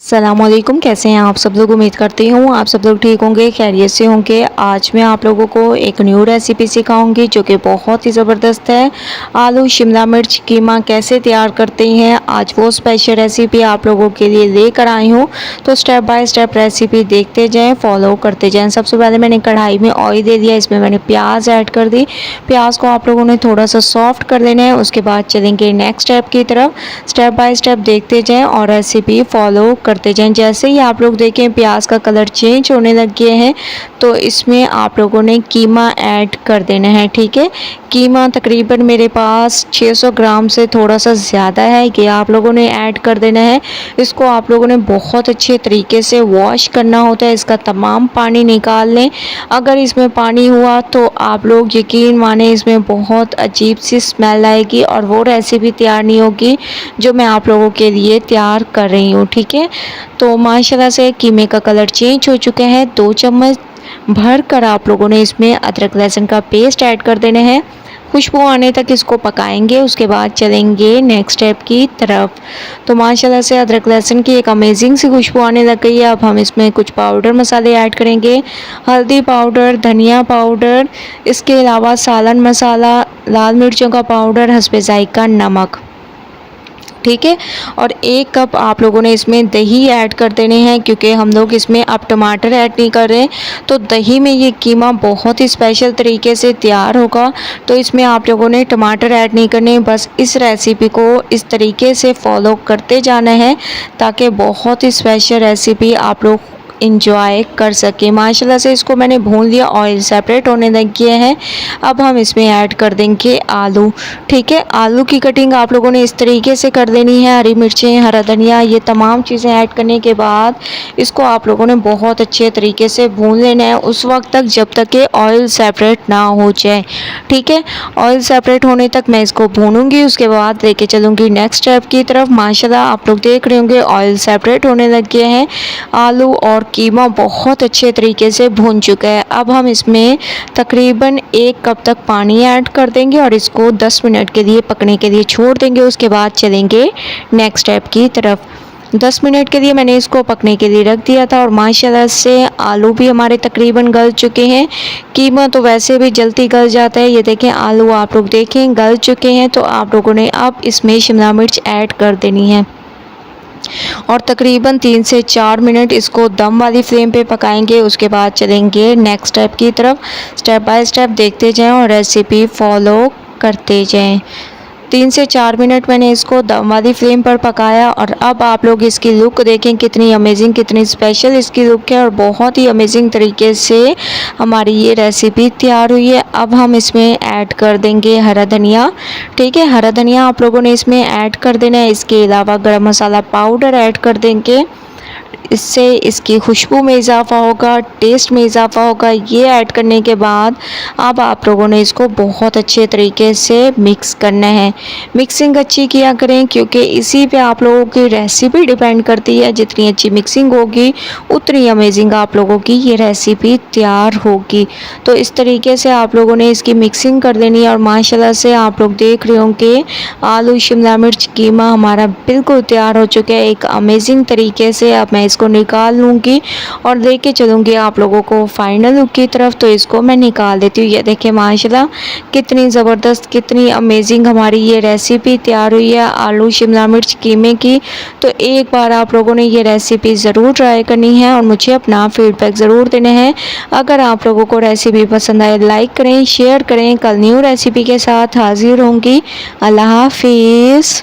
सलामुअलैकुम, कैसे हैं आप सब लोग। उम्मीद करती हूँ आप सब लोग ठीक होंगे, खैरियत से होंगे। आज मैं आप लोगों को एक न्यू रेसिपी सिखाऊंगी जो कि बहुत ही ज़बरदस्त है। आलू शिमला मिर्च कीमा कैसे तैयार करते हैं, आज वो स्पेशल रेसिपी आप लोगों के लिए लेकर आई हूँ। तो स्टेप बाय स्टेप रेसिपी देखते जाएँ, फॉलो करते जाएँ। सबसे पहले मैंने कढ़ाई में ऑयल दे दिया, इसमें मैंने प्याज ऐड कर दी। प्याज को आप लोगों ने थोड़ा सा सॉफ्ट कर लेना है। उसके बाद चलेंगे नेक्स्ट स्टेप की तरफ। स्टेप बाय स्टेप देखते जाएँ और रेसिपी फॉलो करते जाएं। जैसे ही आप लोग देखें प्याज का कलर चेंज होने लग गया है तो इसमें आप लोगों ने कीमा ऐड कर देना है। ठीक है, कीमा तकरीबन मेरे पास 600 ग्राम से थोड़ा सा ज़्यादा है, ये आप लोगों ने ऐड कर देना है। इसको आप लोगों ने बहुत अच्छे तरीके से वॉश करना होता है, इसका तमाम पानी निकाल लें। अगर इसमें पानी हुआ तो आप लोग यकीन माने इसमें बहुत अजीब सी स्मेल आएगी और वो रेसिपी तैयार नहीं होगी जो मैं आप लोगों के लिए तैयार कर रही हूँ। ठीक है, तो माशाल्लाह से कीमे का कलर चेंज हो चुका है। 2 चम्मच भर कर आप लोगों ने इसमें अदरक लहसुन का पेस्ट ऐड कर देना है। खुशबू आने तक इसको पकाएंगे। उसके बाद चलेंगे नेक्स्ट स्टेप की तरफ। तो माशाल्लाह से अदरक लहसुन की एक अमेजिंग सी खुशबू आने लग गई है। अब हम इसमें कुछ पाउडर मसाले ऐड करेंगे, हल्दी पाउडर, धनिया पाउडर, इसके अलावा सालन मसाला, लाल मिर्चों का पाउडर, हस्बे जायका नमक। ठीक है, और 1 कप आप लोगों ने इसमें दही ऐड कर देने हैं क्योंकि हम लोग इसमें अब टमाटर ऐड नहीं कर रहे हैं। तो दही में ये कीमा बहुत ही स्पेशल तरीके से तैयार होगा। तो इसमें आप लोगों ने टमाटर ऐड नहीं करने, बस इस रेसिपी को इस तरीके से फॉलो करते जाना है ताकि बहुत ही स्पेशल रेसिपी आप लोग इंजॉय कर सके। माशाल्लाह से इसको मैंने भून लिया, ऑयल सेपरेट होने लग गया है। अब हम इसमें ऐड कर देंगे आलू। ठीक है, आलू की कटिंग आप लोगों ने इस तरीके से कर देनी है। हरी मिर्चें, हरा धनिया, ये तमाम चीज़ें ऐड करने के बाद इसको आप लोगों ने बहुत अच्छे तरीके से भून लेना है उस वक्त तक जब तक कि ऑयल सेपरेट ना हो जाए। ठीक है, ऑयल सेपरेट होने तक मैं इसको भूनूंगी, उसके बाद लेके चलूँगी नेक्स्ट स्टेप की तरफ। माशाल्लाह आप लोग देख रहे होंगे ऑयल सेपरेट होने लग गया है, आलू और कीमा बहुत अच्छे तरीके से भून चुका है। अब हम इसमें तकरीबन 1 कप तक पानी ऐड कर देंगे और इसको 10 मिनट के लिए पकने के लिए छोड़ देंगे। उसके बाद चलेंगे नेक्स्ट स्टेप की तरफ। 10 मिनट के लिए मैंने इसको पकने के लिए रख दिया था और माशाल्लाह से आलू भी हमारे तकरीबन गल चुके हैं। कीमा तो वैसे भी जल्दी गल जाता है। ये देखें आलू आप लोग देखें गल चुके हैं। तो आप लोगों ने अब इसमें शिमला मिर्च ऐड कर देनी है और तकरीबन 3 से 4 मिनट इसको दम वाली फ्लेम पे पकाएंगे। उसके बाद चलेंगे नेक्स्ट स्टेप की तरफ। स्टेप बाय स्टेप देखते जाएं और रेसिपी फॉलो करते जाएं। 3 से 4 मिनट मैंने इसको दम वाली फ्लेम पर पकाया और अब आप लोग इसकी लुक देखें कितनी अमेजिंग, कितनी स्पेशल इसकी लुक है और बहुत ही अमेजिंग तरीके से हमारी ये रेसिपी तैयार हुई है। अब हम इसमें ऐड कर देंगे हरा धनिया। ठीक है, हरा धनिया आप लोगों ने इसमें ऐड कर देना है। इसके अलावा गरम मसाला पाउडर ऐड कर देंगे, इससे इसकी खुशबू में इजाफ़ा होगा, टेस्ट में इजाफ़ा होगा। ये ऐड करने के बाद अब आप लोगों ने इसको बहुत अच्छे तरीके से मिक्स करना है। मिक्सिंग अच्छी किया करें क्योंकि इसी पे आप लोगों की रेसिपी डिपेंड करती है। जितनी अच्छी मिक्सिंग होगी उतनी अमेजिंग आप लोगों की ये रेसिपी तैयार होगी। तो इस तरीके से आप लोगों ने इसकी मिक्सिंग कर लेनी है और माशाल्लाह से आप लोग देख रहे होंगे आलू शिमला मिर्च कीमा हमारा बिल्कुल तैयार हो चुका है एक अमेजिंग तरीके से। अब मैं इसको निकाल लूँगी और लेके चलूँगी आप लोगों को फाइनल लुक की तरफ। तो इसको मैं निकाल देती हूँ। ये देखें माशाल्लाह कितनी ज़बरदस्त, कितनी अमेजिंग हमारी ये रेसिपी तैयार हुई है आलू शिमला मिर्च कीमे की। तो एक बार आप लोगों ने ये रेसिपी ज़रूर ट्राई करनी है और मुझे अपना फीडबैक ज़रूर देना है। अगर आप लोगों को रेसिपी पसंद आए लाइक करें, शेयर करें। कल न्यू रेसिपी के साथ हाजिर होंगी। अल्लाह हाफिज़।